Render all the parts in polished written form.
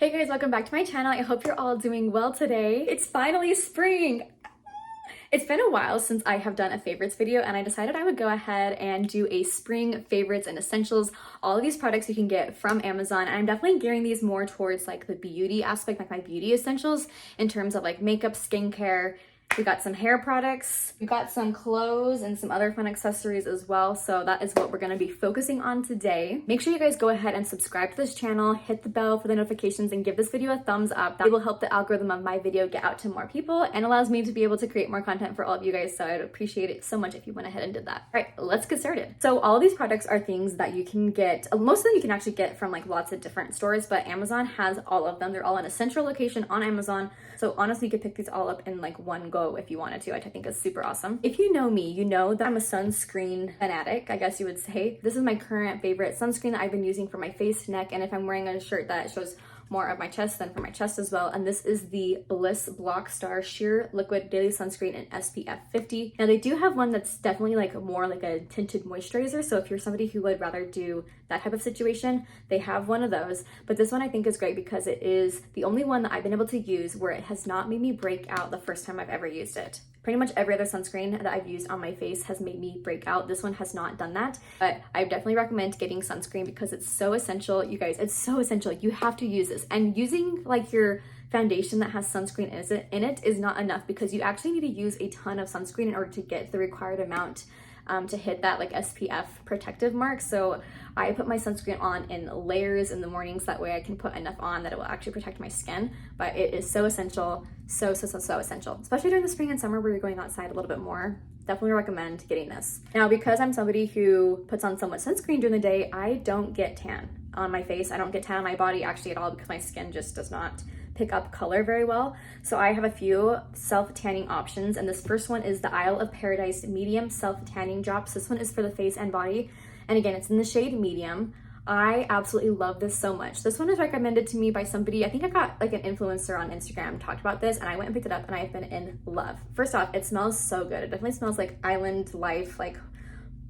Hey guys, welcome back to my channel. I hope you're all doing well today. It's finally spring. It's been a while since I have done a favorites video, and I decided I would go ahead and do a spring favorites and essentials. All of these products you can get from Amazon, and I'm definitely gearing these more towards like the beauty aspect, like my beauty essentials in terms of like makeup, skincare. We got some hair products, we got some clothes and some other fun accessories as well. So that is what we're gonna be focusing on today. Make sure you guys go ahead and subscribe to this channel, hit the bell for the notifications, and give this video a thumbs up. That will help the algorithm of my video get out to more people and allows me to be able to create more content for all of you guys. So I'd appreciate it so much if you went ahead and did that. All right, let's get started. So all of these products are things that you can get, most of them you can actually get from like lots of different stores, but Amazon has all of them. They're all in a central location on Amazon. So honestly, you could pick these all up in like one go if you wanted to, which I think is super awesome. If you know me, you know that I'm a sunscreen fanatic, I guess you would say. This is my current favorite sunscreen that I've been using for my face, neck, and if I'm wearing a shirt that shows more of my chest, than for my chest as well. And this is the Bliss Block Star Sheer Liquid Daily Sunscreen in SPF 50. Now they do have one that's definitely like more like a tinted moisturizer. So if you're somebody who would rather do that type of situation, they have one of those. But this one I think is great because it is the only one that I've been able to use where it has not made me break out the first time I've ever used it. Pretty much every other sunscreen that I've used on my face has made me break out. This one has not done that, but I definitely recommend getting sunscreen because it's so essential. You guys, it's so essential. You have to use this. And using like your foundation that has sunscreen in it is not enough because you actually need to use a ton of sunscreen in order to get the required amount to hit that like SPF protective mark. So I put my sunscreen on in layers in the mornings. That way I can put enough on that it will actually protect my skin. But it is so essential, so essential, especially during the spring and summer where you're going outside a little bit more. Definitely recommend getting this. Now, because I'm somebody who puts on so much sunscreen during the day, I don't get tan on my face. I don't get tan on my body actually at all because my skin just does not pick up color very well. So I have a few self-tanning options, and this first one is the Isle of Paradise Medium Self-Tanning Drops. This one is for the face and body, and again, it's in the shade medium. I absolutely love this so much. This one is recommended to me by somebody, I think I got like an influencer on Instagram talked about this, and I went and picked it up and I've been in love. First off, it smells so good. It definitely smells like island life, like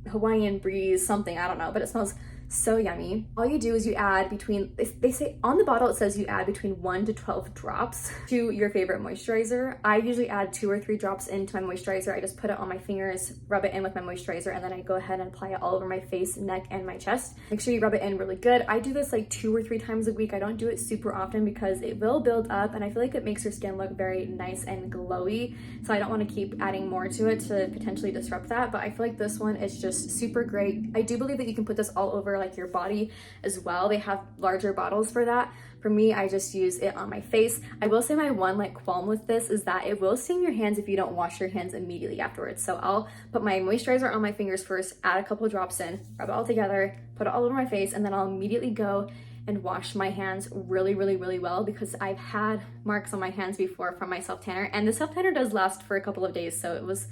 Hawaiian breeze, something, I don't know, but it smells so yummy. All you do is you add between, they say on the bottle it says you add between 1 to 12 drops to your favorite moisturizer. I usually add 2 or 3 drops into my moisturizer. I just put it on my fingers, rub it in with my moisturizer, and then I go ahead and apply it all over my face, neck, and my chest. Make sure you rub it in really good. I do this like 2 or 3 times a week. I don't do it super often because it will build up, and I feel like it makes your skin look very nice and glowy. So I don't want to keep adding more to it to potentially disrupt that, but I feel like this one is just super great. I do believe that you can put this all over like your body as well. They have larger bottles for that. For me, I just use it on my face. I will say my one like qualm with this is that it will stain your hands if you don't wash your hands immediately afterwards. So I'll put my moisturizer on my fingers first, add a couple drops in, rub it all together, put it all over my face, and then I'll immediately go and wash my hands really well because I've had marks on my hands before from my self-tanner, and the self-tanner does last for a couple of days, so it was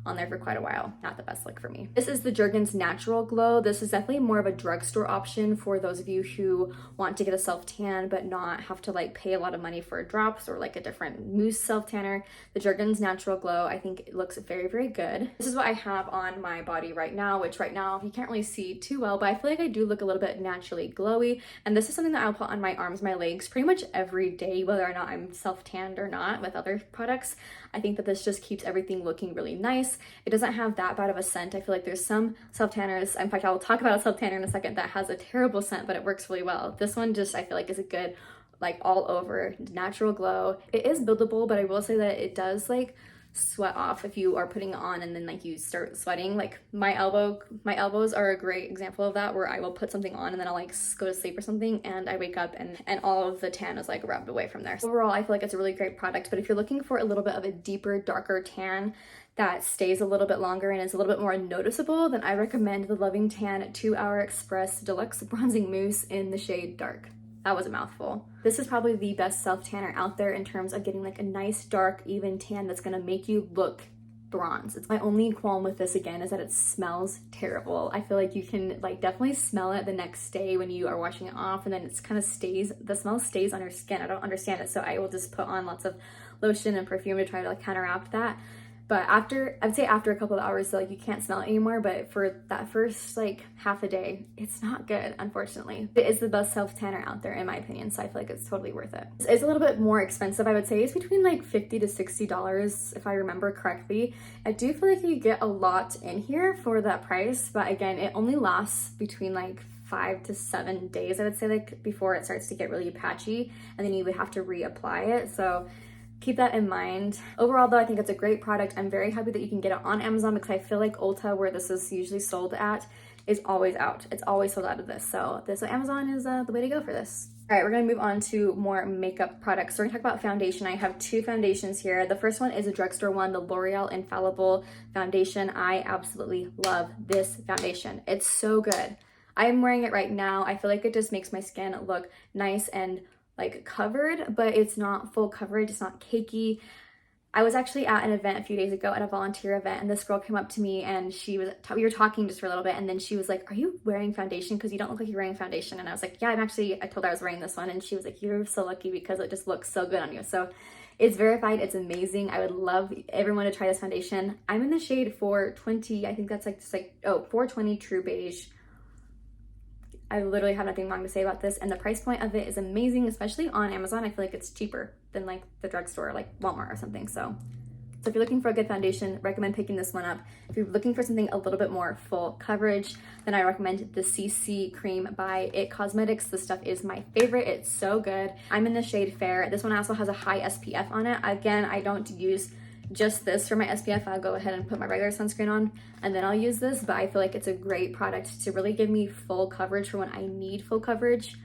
on there for quite a while. Not the best look for me. This is the Jergens Natural Glow. This is definitely more of a drugstore option for those of you who want to get a self-tan but not have to like pay a lot of money for drops or like a different mousse self-tanner. The Jergens Natural Glow, I think it looks very good. This is what I have on my body right now, which right now you can't really see too well, but I feel like I do look a little bit naturally glowy. And this is something that I'll put on my arms, my legs pretty much every day, whether or not I'm self-tanned or not with other products. I think that this just keeps everything looking really nice. It doesn't have that bad of a scent. I feel like there's some self-tanners, in fact, I'll talk about a self-tanner in a second, that has a terrible scent, but it works really well. This one just, I feel like is a good, like all over natural glow. It is buildable, but I will say that it does like sweat off if you are putting it on and then like you start sweating. Like my elbows are a great example of that, where I will put something on and then I'll like go to sleep or something and I wake up and all of the tan is like rubbed away from there. So overall, I feel like it's a really great product, but if you're looking for a little bit of a deeper, darker tan that stays a little bit longer and is a little bit more noticeable, then I recommend the Loving Tan 2-Hour Express Deluxe Bronzing Mousse in the shade Dark. That was a mouthful. This is probably the best self-tanner out there in terms of getting like a nice, dark, even tan that's gonna make you look bronze. It's my only qualm with this again is that it smells terrible. I feel like you can like definitely smell it the next day when you are washing it off, and then it's kind of stays, the smell stays on your skin. I don't understand it, so I will just put on lots of lotion and perfume to try to like counteract that. But after, I'd say after a couple of hours, so like you can't smell it anymore, but for that first like half a day, it's not good, unfortunately. It is the best self-tanner out there in my opinion, so I feel like it's totally worth it. It's a little bit more expensive, I would say. It's between like $50 to $60 if I remember correctly. I do feel like you get a lot in here for that price, but again, it only lasts between like 5 to 7 days, I would say, like before it starts to get really patchy, and then you would have to reapply it. So keep that in mind. Overall though, I think it's a great product. I'm very happy that you can get it on Amazon because I feel like Ulta, where this is usually sold at, is always out. It's always sold out of this. So Amazon is the way to go for this. All right, we're gonna move on to more makeup products. So we're gonna talk about foundation. I have two foundations here. The first one is a drugstore one, the L'Oreal Infallible Foundation. I absolutely love this foundation. It's so good. I'm wearing it right now. I feel like it just makes my skin look nice and like covered, but it's not full coverage. It's not cakey. I was actually at an event a few days ago, at a volunteer event, and this girl came up to me and we were talking just for a little bit, and then she was like, "Are you wearing foundation? Because you don't look like you're wearing foundation." And I was like, "Yeah, I told her I was wearing this one." And she was like, "You're so lucky because it just looks so good on you." So it's verified, it's amazing. I would love everyone to try this foundation. I'm in the shade 420. I think that's like 420 True Beige. I literally have nothing wrong to say about this, and the price point of it is amazing, especially on Amazon. I feel like it's cheaper than like the drugstore, like Walmart or something. So if you're looking for a good foundation, recommend picking this one up. If you're looking for something a little bit more full coverage, then I recommend the CC Cream by IT Cosmetics. This stuff is my favorite. It's so good. I'm in the shade Fair. This one also has a high SPF on it. Again, I don't use just this for my SPF. I'll go ahead and put my regular sunscreen on and then I'll use this, but I feel like it's a great product to really give me full coverage for when I need full coverage.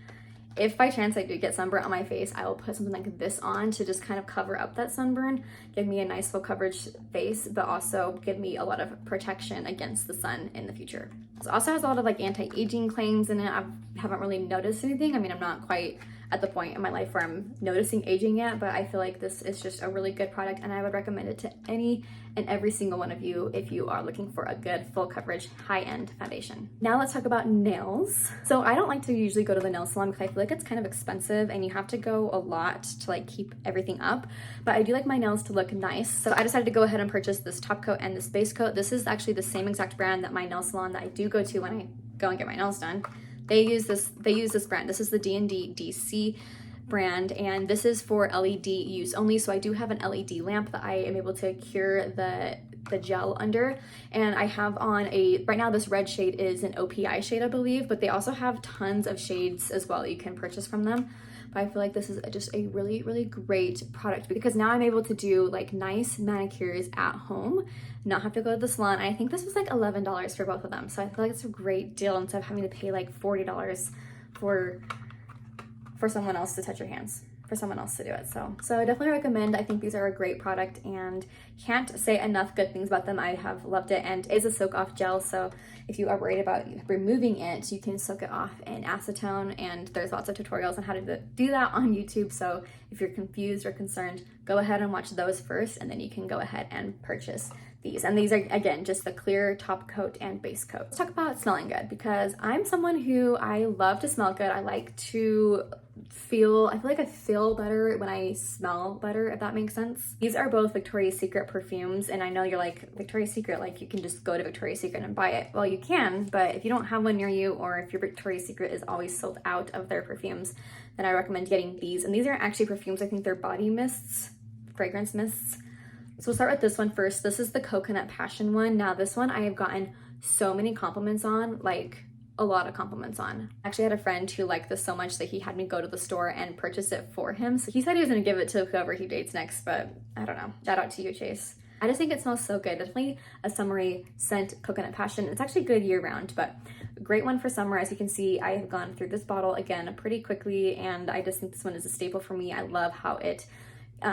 If by chance I do get sunburn on my face, I will put something like this on to just kind of cover up that sunburn, give me a nice full coverage face, but also give me a lot of protection against the sun in the future. It also has a lot of like anti-aging claims in it. I haven't really noticed anything. I mean, I'm not quite at the point in my life where I'm noticing aging yet, but I feel like this is just a really good product, and I would recommend it to any and every single one of you if you are looking for a good full coverage high-end foundation. Now let's talk about nails. So I don't like to usually go to the nail salon because I feel like it's kind of expensive and you have to go a lot to like keep everything up, but I do like my nails to look nice. So I decided to go ahead and purchase this top coat and this base coat. This is actually the same exact brand that my nail salon that I do go to when I go and get my nails done. They use this brand. This is the D&D DC brand, and this is for LED use only. So I do have an LED lamp that I am able to cure the gel under, and I have on right now this red shade is an OPI shade, I believe, but they also have tons of shades as well that you can purchase from them. But I feel like this is just a really, really great product because now I'm able to do like nice manicures at home, not have to go to the salon. I think this was like $11 for both of them. So I feel like it's a great deal instead of having to pay like $40 for someone else to touch your hands, for someone else to do it. So I definitely recommend. I think these are a great product and can't say enough good things about them. I have loved it, and it's a soak off gel. So if you are worried about removing it, you can soak it off in acetone, and there's lots of tutorials on how to do that on YouTube. So if you're confused or concerned, go ahead and watch those first, and then you can go ahead and purchase these. And these are, again, just the clear top coat and base coat. Let's talk about smelling good, because I'm someone who I love to smell good. I like to I feel like I feel better when I smell better, if that makes sense. These are both Victoria's Secret perfumes, and I know you're like, Victoria's Secret, like you can just go to Victoria's Secret and buy it. Well, you can, but if you don't have one near you, or if your Victoria's Secret is always sold out of their perfumes, then I recommend getting these. And these are actually perfumes. I think they're body mists, fragrance mists. So we'll start with this one first. This is the Coconut Passion one. Now this one I have gotten so many compliments on, like a lot of compliments on. I actually had a friend who liked this so much that he had me go to the store and purchase it for him. So he said he was gonna give it to whoever he dates next, but I don't know. Shout out to you, Chase. I just think it smells so good. Definitely a summery scent, Coconut Passion. It's actually good year round, but a great one for summer. As you can see, I have gone through this bottle again pretty quickly, and I just think this one is a staple for me. I love how it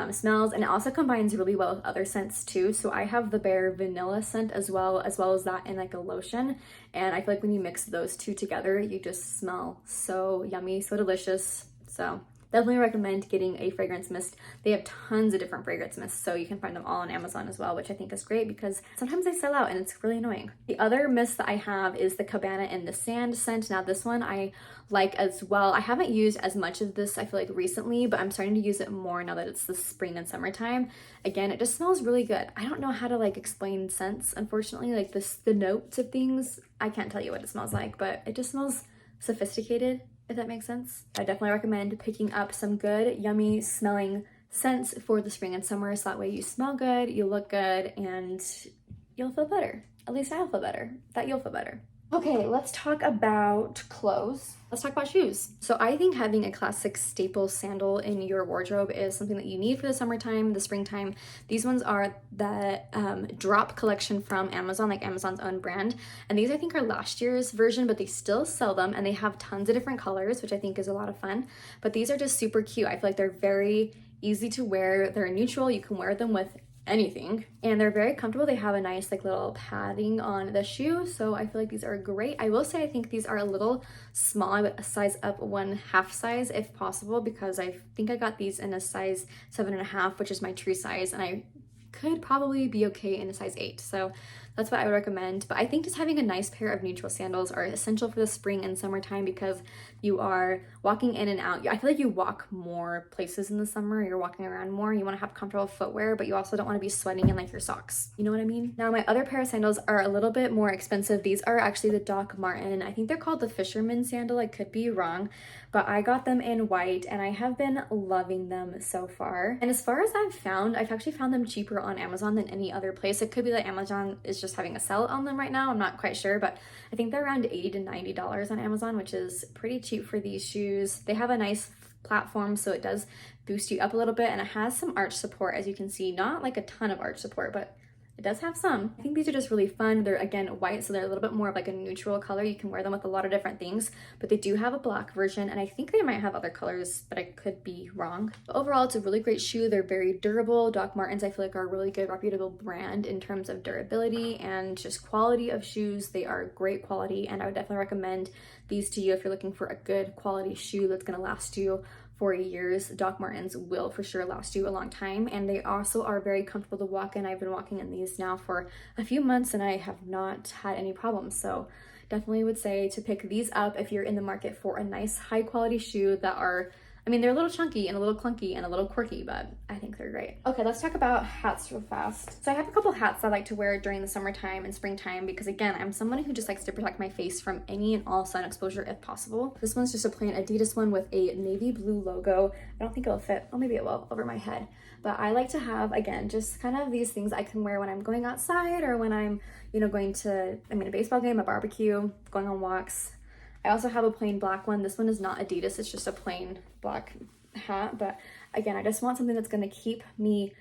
smells, and it also combines really well with other scents too. So I have the Bare vanilla scent as well as that in like a lotion, and I feel like when you mix those two together, you just smell so yummy, so delicious. So Definitely recommend getting a fragrance mist. They have tons of different fragrance mists, so you can find them all on Amazon as well, which I think is great because sometimes they sell out and it's really annoying. The other mist that I have is the Cabana in the Sand scent. Now this one I like as well. I haven't used as much of this, I feel like, recently, but I'm starting to use it more now that it's the spring and summertime. Again, it just smells really good. I don't know how to like explain scents, unfortunately. Like the notes of things, I can't tell you what it smells like, but it just smells sophisticated, if that makes sense. I definitely recommend picking up some good, yummy smelling scents for the spring and summer, so that way you smell good, you look good, and you'll feel better. At least I'll feel better. That you'll feel better. Okay, let's talk about clothes. Let's talk about shoes. So I think having a classic staple sandal in your wardrobe is something that you need for the summertime, the springtime. These ones are the Drop collection from Amazon, like Amazon's own brand. And these I think are last year's version, but they still sell them and they have tons of different colors, which I think is a lot of fun. But these are just super cute. I feel like they're very easy to wear. They're neutral. You can wear them with anything, and they're very comfortable. They have a nice like little padding on the shoe, so I feel like these are great. I will say I think these are a little small. I would size up 1/2 size if possible, because I think I got these in a size 7.5, which is my true size, and I could probably be okay in a size 8. So that's what I would recommend. But I think just having a nice pair of neutral sandals are essential for the spring and summertime, because you are walking in and out. I feel like you walk more places in the summer. You're walking around more. You want to have comfortable footwear, but you also don't want to be sweating in like your socks. You know what I mean? Now my other pair of sandals are a little bit more expensive. These are actually the Doc Marten. I think they're called the Fisherman sandal. I could be wrong, but I got them in white and I have been loving them so far. And as far as I've actually found them cheaper on Amazon than any other place. It could be that Amazon is just having a sale on them right now. I'm not quite sure, but I think they're around $80 to $90 on Amazon, which is pretty cheap for these shoes. They have a nice platform, so it does boost you up a little bit, and it has some arch support, as you can see. Not like a ton of arch support, but it does have some. I think these are just really fun. They're, again, white, so they're a little bit more of like a neutral color. You can wear them with a lot of different things, but they do have a black version, and I think they might have other colors, but I could be wrong. But overall, it's a really great shoe. They're very durable. Doc Martens, I feel like, are a really good, reputable brand in terms of durability and just quality of shoes. They are great quality, and I would definitely recommend these to you if you're looking for a good quality shoe that's gonna last you for years. Doc Martens will for sure last you a long time, and they also are very comfortable to walk in. I've been walking in these now for a few months and I have not had any problems, so definitely would say to pick these up if you're in the market for a nice high quality shoe that are, I mean, they're a little chunky and a little clunky and a little quirky, but I think they're great. Okay, let's talk about hats real fast. So I have a couple hats I like to wear during the summertime and springtime because, again, I'm someone who just likes to protect my face from any and all sun exposure if possible. This one's just a plain Adidas one with a navy blue logo. I don't think it'll fit, oh, maybe it will, over my head. But I like to have, again, just kind of these things I can wear when I'm going outside or when I'm, you know, going to, I mean, a baseball game, a barbecue, going on walks. I also have a plain black one. This one is not Adidas, it's just a plain black hat. But again, I just want something that's gonna keep me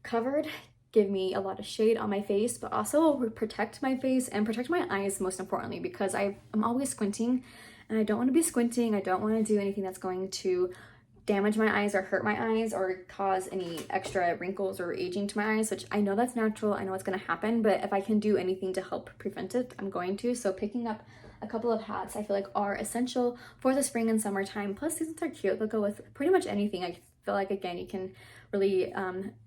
covered, give me a lot of shade on my face, but also protect my face and protect my eyes, most importantly, because I'm always squinting and I don't wanna be squinting. I don't wanna do anything that's going to damage my eyes or hurt my eyes or cause any extra wrinkles or aging to my eyes, which I know that's natural. I know it's gonna happen, but if I can do anything to help prevent it, I'm going to. So picking up a couple of hats I feel like are essential for the spring and summertime. Plus these ones are cute. They'll go with pretty much anything. I feel like, again, you can really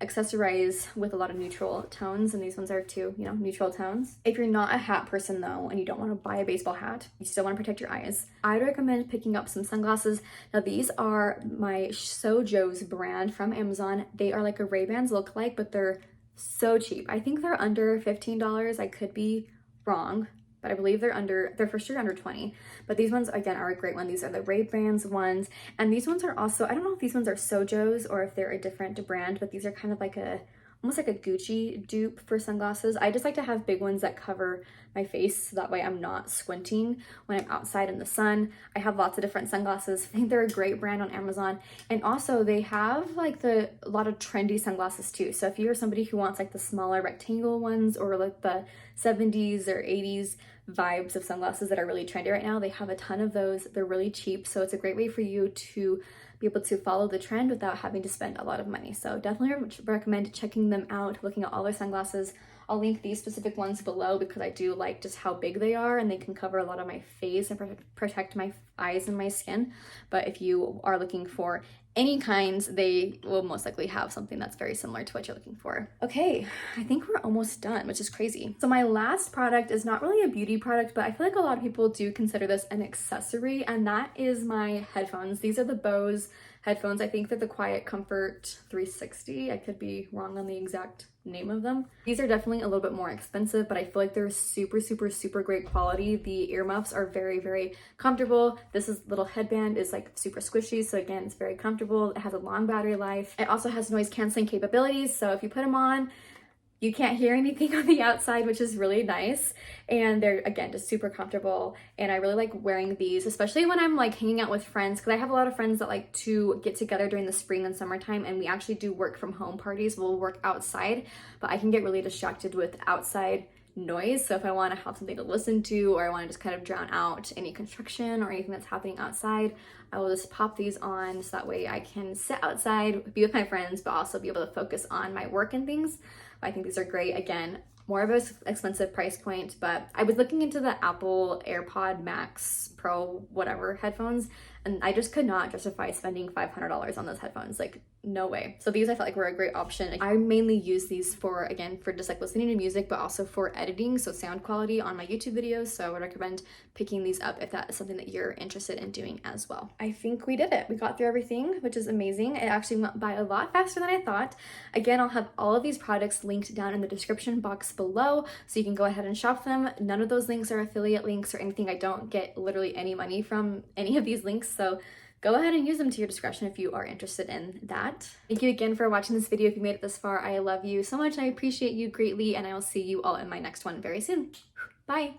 accessorize with a lot of neutral tones, and these ones are too, you know, neutral tones. If you're not a hat person though, and you don't want to buy a baseball hat, you still want to protect your eyes, I'd recommend picking up some sunglasses. Now these are my Sojo's brand from Amazon. They are like a Ray-Bans look-alike, but they're so cheap. I think they're under $15. I could be wrong, but I believe they're for sure under 20. But these ones, again, are a great one. These are the Ray-Bans ones. And these ones are also, I don't know if these ones are Sojo's or if they're a different brand, but these are kind of like almost like a Gucci dupe for sunglasses. I just like to have big ones that cover my face, so that way I'm not squinting when I'm outside in the sun. I have lots of different sunglasses. I think they're a great brand on Amazon. And also they have like a lot of trendy sunglasses too. So if you're somebody who wants like the smaller rectangle ones or like the 70s or 80s vibes of sunglasses that are really trendy right now, they have a ton of those. They're really cheap, so it's a great way for you to be able to follow the trend without having to spend a lot of money. So definitely recommend checking them out, looking at all their sunglasses I'll link these specific ones below because I do like just how big they are and they can cover a lot of my face and protect my eyes and my skin. But if you are looking for any kinds, they will most likely have something that's very similar to what you're looking for. Okay, I think we're almost done, which is crazy. So my last product is not really a beauty product, but I feel like a lot of people do consider this an accessory, and that is my headphones. These are the Bose headphones. I think they're the Quiet Comfort 360. I could be wrong on the exact name of them. These are definitely a little bit more expensive, but I feel like they're super great quality. The earmuffs are very comfortable. This little headband is like super squishy, so again, it's very comfortable. It has a long battery life. It also has noise canceling capabilities, so if you put them on, you can't hear anything on the outside, which is really nice. And they're, again, just super comfortable. And I really like wearing these, especially when I'm like hanging out with friends, because I have a lot of friends that like to get together during the spring and summertime, and we actually do work from home parties. We'll work outside, but I can get really distracted with outside noise. So if I want to have something to listen to, or I want to just kind of drown out any construction or anything that's happening outside, I will just pop these on so that way I can sit outside, be with my friends, but also be able to focus on my work and things. I think these are great. Again, more of an expensive price point, but I was looking into the Apple AirPod Max Pro whatever headphones, and I just could not justify spending $500 on those headphones. Like, no way. So these I felt like were a great option. I mainly use these for, again, for just like listening to music, but also for editing, so sound quality on my YouTube videos. So I would recommend picking these up if that is something that you're interested in doing as well. I think we did it. We got through everything, which is amazing. It actually went by a lot faster than I thought. Again, I'll have all of these products linked down in the description box below, so you can go ahead and shop them. None of those links are affiliate links or anything. I don't get literally any money from any of these links, so go ahead and use them to your discretion if you are interested in that. Thank you again for watching this video. If you made it this far, I love you so much. I appreciate you greatly, and I will see you all in my next one very soon. Bye.